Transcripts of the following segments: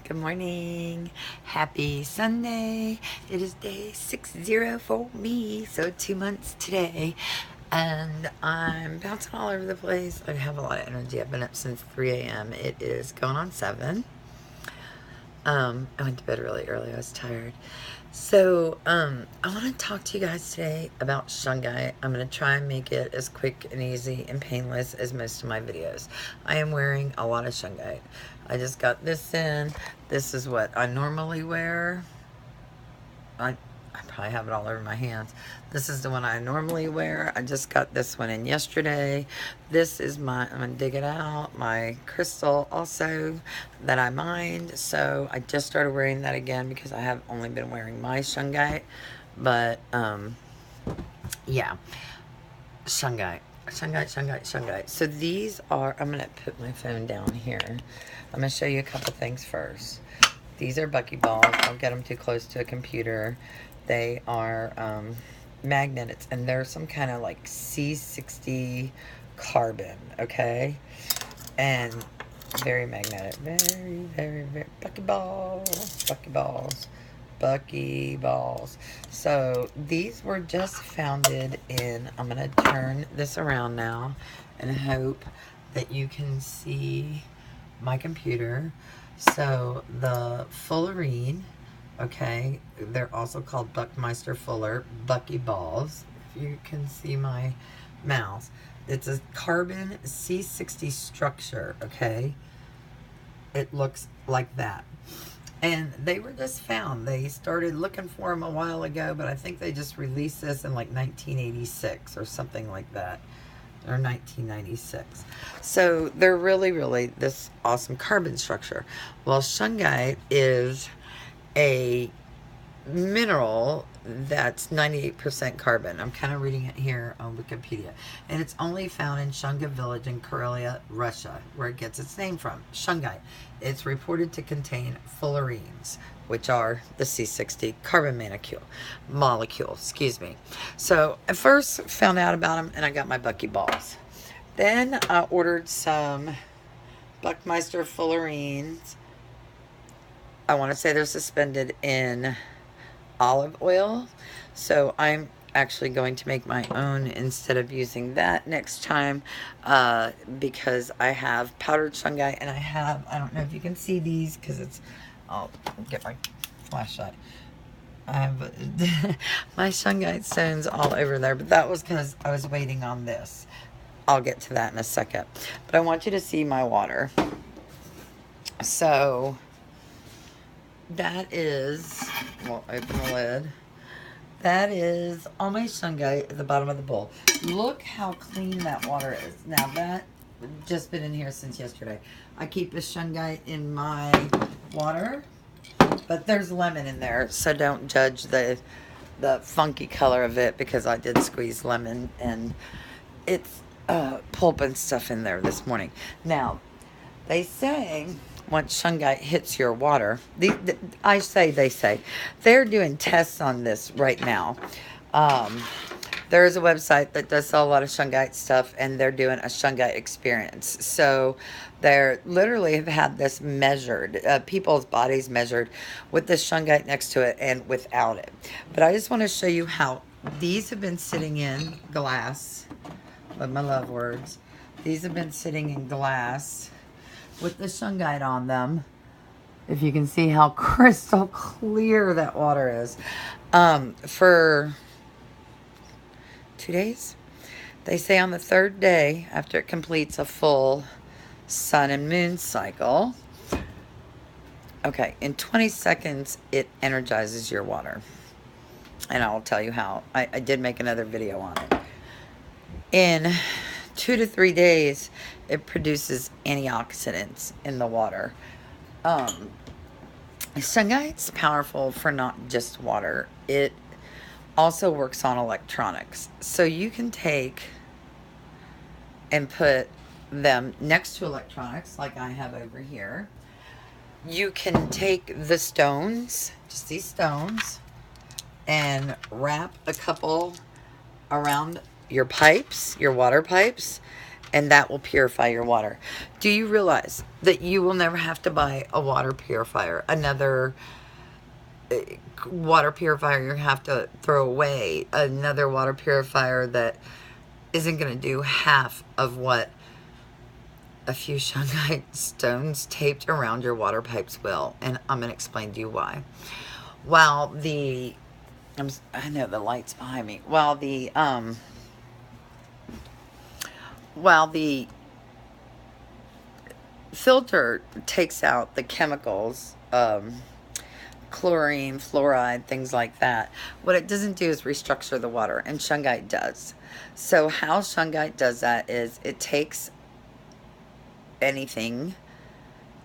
Good morning. Happy Sunday. It is day 60 for me, so 2 months today. And I'm bouncing all over the place. I have a lot of energy. I've been up since 3 a.m. It is going on 7. I went to bed really early. I was tired. So, I want to talk to you guys today about Shungite. I'm going to try and make it as quick and easy and painless as most of my videos. I am wearing a lot of Shungite. I just got this in. This is what I normally wear. I probably have it all over my hands. This is the one I normally wear. I just got this one in yesterday. This is I'm going to dig it out, my crystal also that I mined. So I just started wearing that again because I have only been wearing my Shungite. But, yeah. Shungite. So these are, I'm going to put my phone down here. I'm going to show you a couple things first. These are buckyballs. Don't get them too close to a computer. They are magnets, and they're some kind of like C60 carbon, okay? And very magnetic. Very buckyballs. So these were just founded in, I'm going to turn this around now and hope that you can see my computer. So the fullerene, okay, they're also called Buckmeister Fuller buckyballs. If you can see my mouse, it's a carbon C60 structure, okay? It looks like that. And they were just found. They started looking for them a while ago, but I think they just released this in like 1986 or something like that. Or 1996. So they're really this awesome carbon structure. Well, Shungite is a mineral that's 98% carbon. I'm kind of reading it here on Wikipedia. And it's only found in Shunga village in Karelia, Russia, where it gets its name from. Shungite. It's reported to contain fullerenes, which are the C60 carbon molecule, excuse me. So I first found out about them and I got my buckyballs. Then I ordered some Buckmeister fullerenes. I want to say they're suspended in olive oil. So I'm actually going to make my own instead of using that next time, because I have powdered Shungite and I don't know if you can see these because it's, I'll get my flashlight. I have my Shungite stones all over there, but that was because I was waiting on this. I'll get to that in a second. But I want you to see my water. So that is, we'll open the lid. That is all my Shungite at the bottom of the bowl. Look how clean that water is. Now that just been in here since yesterday. I keep the Shungite in my water, but there's lemon in there, so don't judge the funky color of it because I did squeeze lemon and it's pulp and stuff in there this morning. Now, they say once Shungite hits your water, they say, they're doing tests on this right now. There is a website that does sell a lot of Shungite stuff, and they're doing a Shungite experience. So they're literally have had this measured, people's bodies measured with the Shungite next to it and without it. But I just want to show you how these have been sitting in glass, with my love words. These have been sitting in glass with the Shungite on them. If you can see how crystal clear that water is. For 2 days. They say on the 3rd day, after it completes a full sun and moon cycle, okay, in 20 seconds, it energizes your water. And I'll tell you how. I did make another video on it. In 2 to 3 days, it produces antioxidants in the water. Shungite's powerful for not just water. It also works on electronics. So you can take and put them next to electronics like I have over here. You can take the stones, just these stones, and wrap a couple around your pipes, your water pipes, and that will purify your water. Do you realize that you will never have to buy a water purifier, another water purifier you have to throw away, another water purifier that isn't going to do half of what a few shungite stones taped around your water pipes will? And I'm going to explain to you why. While I know the light's behind me. While the filter takes out the chemicals, chlorine, fluoride, things like that, what it doesn't do is restructure the water, and shungite does. So how shungite does that is it takes anything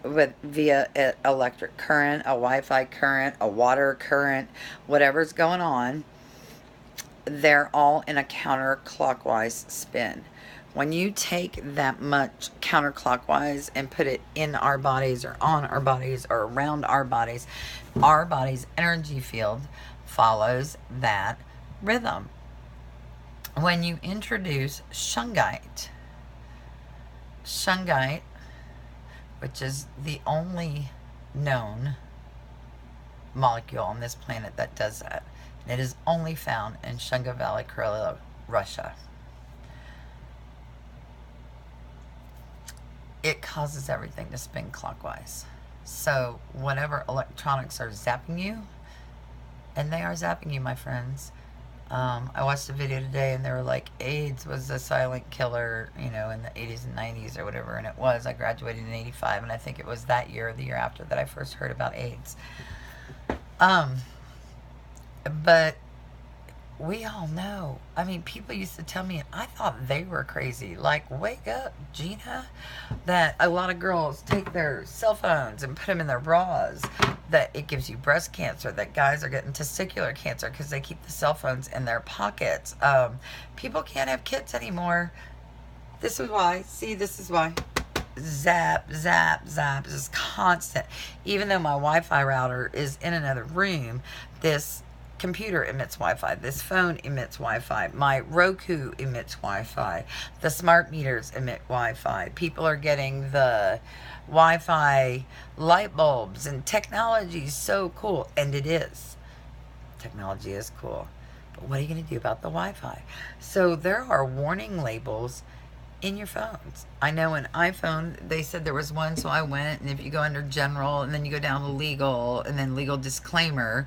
via electric current, a Wi-Fi current, a water current, whatever's going on, they're all in a counterclockwise spin. When you take that much counterclockwise and put it in our bodies or on our bodies or around our body's energy field follows that rhythm. When you introduce shungite, which is the only known molecule on this planet that does that, and it is only found in Shunga Valley, Karelia, Russia. It causes everything to spin clockwise. So whatever electronics are zapping you, and they are zapping you, my friends. I watched a video today and they were like, AIDS was a silent killer, you know, in the 80s and 90s or whatever, and it was. I graduated in 85, and I think it was that year or the year after that I first heard about AIDS. But we all know. I mean, people used to tell me, and I thought they were crazy. Like, wake up, Gina. That a lot of girls take their cell phones and put them in their bras. That it gives you breast cancer. That guys are getting testicular cancer because they keep the cell phones in their pockets. People can't have kids anymore. This is why. See, this is why. Zap, zap, zap is constant. Even though my Wi-Fi router is in another room, this computer emits Wi-Fi. This phone emits Wi-Fi. My Roku emits Wi-Fi. The smart meters emit Wi-Fi. People are getting the Wi-Fi light bulbs, and technology is so cool. And it is. Technology is cool. But what are you going to do about the Wi-Fi? So there are warning labels in your phones. I know in iPhone, they said there was one, so I went, and if you go under general, and then you go down to legal, and then legal disclaimer,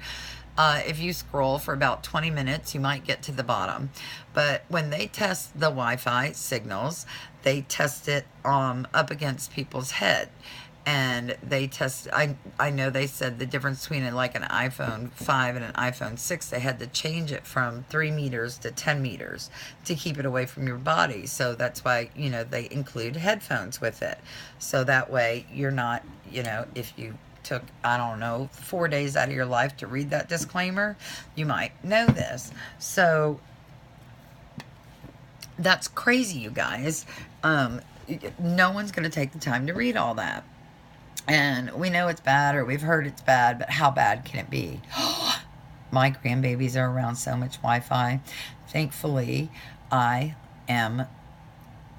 if you scroll for about 20 minutes, you might get to the bottom. But when they test the Wi-Fi signals, they test it up against people's head. And they test, I know they said the difference between like an iPhone 5 and an iPhone 6, they had to change it from 3 meters to 10 meters to keep it away from your body. So that's why, you know, they include headphones with it. So that way you're not, you know, if you took, I don't know, 4 days out of your life to read that disclaimer, you might know this. So that's crazy, you guys. No one's going to take the time to read all that. And we know it's bad, or we've heard it's bad, but how bad can it be? My grandbabies are around so much Wi-Fi. Thankfully, I am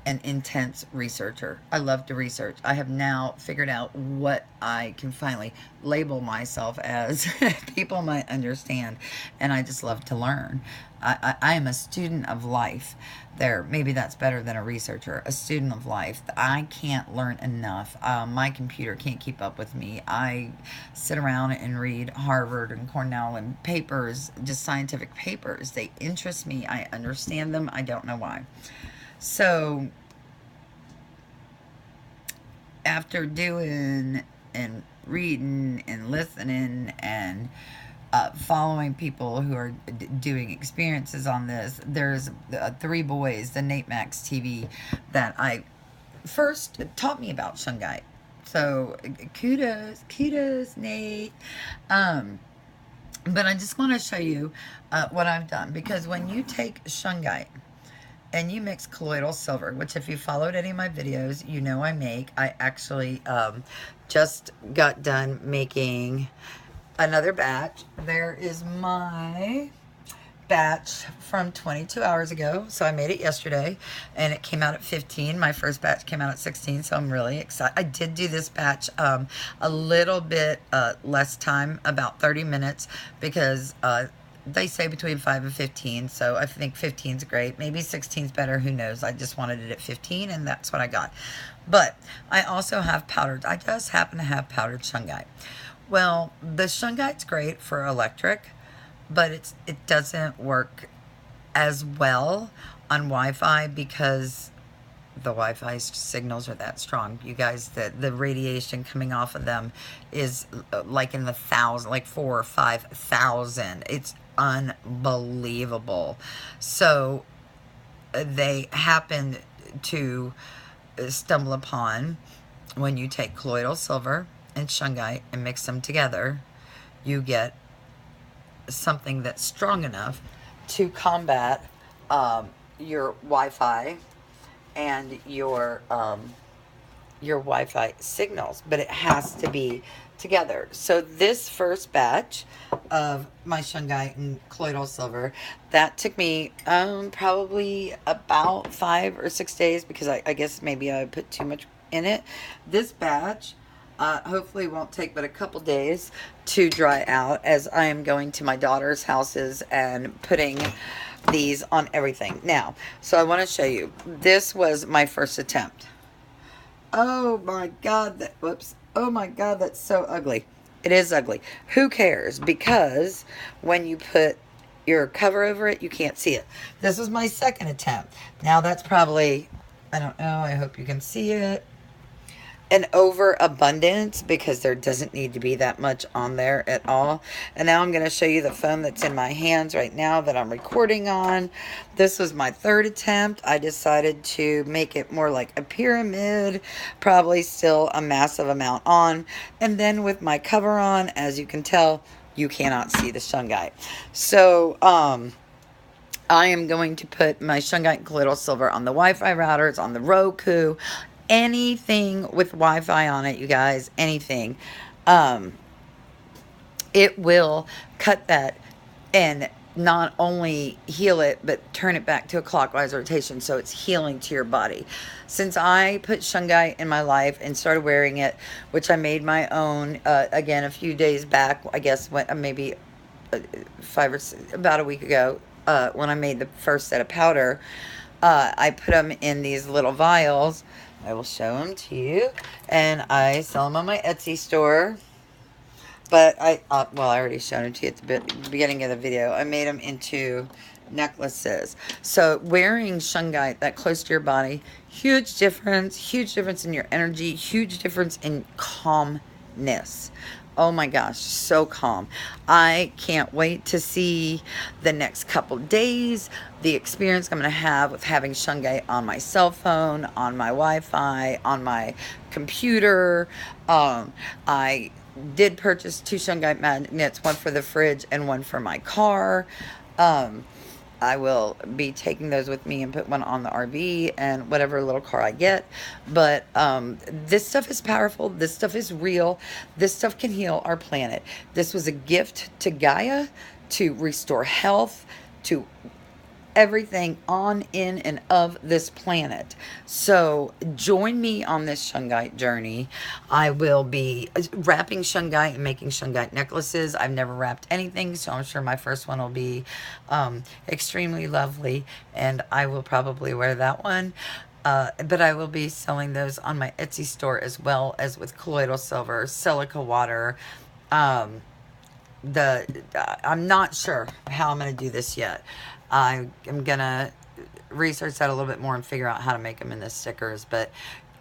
an intense researcher. I love to research. I have now figured out what I can finally label myself as. People might understand, and I just love to learn. I am a student of life. Maybe that's better than a researcher. A student of life. I can't learn enough. My computer can't keep up with me. I sit around and read Harvard and Cornell and papers, just scientific papers. They interest me. I understand them. I don't know why. So, after doing and reading and listening and following people who are doing experiences on this, there's 3 boys, the Nate Max TV, that I first taught me about shungite. So, kudos, Nate. But I just want to show you what I've done, because when you take shungite and you mix colloidal silver, which if you followed any of my videos, you know I actually just got done making another batch. There is my batch from 22 hours ago. So I made it yesterday and it came out at 15. My first batch came out at 16, so I'm really excited. I did do this batch a little bit less time, about 30 minutes, because they say between 5 and 15, so I think 15 is great. Maybe 16 is better, who knows. I just wanted it at 15, and that's what I got. But I also have powdered. I just happen to have powdered shungite. Well, the shungite's great for electric, but it doesn't work as well on Wi-Fi because the Wi-Fi signals are that strong. You guys, the radiation coming off of them is like in the thousand, like 4,000 or 5,000. It's unbelievable. So they happen to stumble upon, when you take colloidal silver and shungite and mix them together, you get something that's strong enough to combat your Wi-Fi and your Wi-Fi signals, but it has to be together. So this first batch of my shungite and colloidal silver, that took me probably about 5 or 6 days, because I guess maybe I put too much in it. This batch hopefully won't take but a couple days to dry out, as I am going to my daughter's houses and putting these on everything. Now, so I want to show you. This was my first attempt. Oh my God, whoops. Oh my God, that's so ugly. It is ugly. Who cares? Because when you put your cover over it, you can't see it. This was my second attempt. Now that's probably, I don't know, I hope you can see it, an overabundance, because there doesn't need to be that much on there at all. And now I'm going to show you the phone that's in my hands right now that I'm recording on. This was my third attempt. I decided to make it more like a pyramid, probably still a massive amount on. And then with my cover on, as you can tell, you cannot see the shungite. So, I am going to put my shungite and colloidal silver on the Wi-Fi routers, on the Roku, anything with Wi-Fi on it, you guys, anything. It will cut that and not only heal it, but turn it back to a clockwise rotation, so it's healing to your body. Since I put shungite in my life and started wearing it, which I made my own, again, a few days back, I guess, maybe about a week ago, when I made the first set of powder, I put them in these little vials. I will show them to you, and I sell them on my Etsy store. But well, I already showed them to you at the beginning of the video. I made them into necklaces. So wearing shungite that close to your body, huge difference in your energy, huge difference in calmness. Oh my gosh, so calm. I can't wait to see the next couple days, the experience I'm going to have with having shungite on my cell phone, on my Wi-Fi, on my computer. I did purchase 2 shungite magnets, one for the fridge and one for my car. I will be taking those with me and put one on the RV and whatever little car I get. But this stuff is powerful. This stuff is real. This stuff can heal our planet. This was a gift to Gaia to restore health, to everything on, in, and of this planet. So join me on this shungite journey. I will be wrapping shungite and making shungite necklaces. I've never wrapped anything, so I'm sure my first one will be extremely lovely, and I will probably wear that one. But I will be selling those on my Etsy store, as well as with colloidal silver, silica water. I'm not sure how I'm going to do this yet. I am going to research that a little bit more and figure out how to make them into stickers. But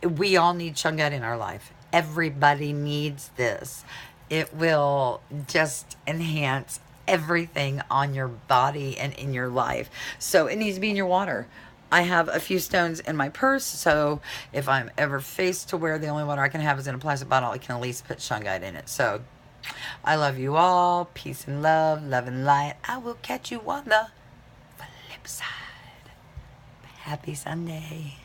we all need shungite in our life. Everybody needs this. It will just enhance everything on your body and in your life. So it needs to be in your water. I have a few stones in my purse, so if I'm ever faced to where the only water I can have is in a plastic bottle, I can at least put shungite in it. So I love you all. Peace and love, love and light. I will catch you on the flip side. Happy Sunday.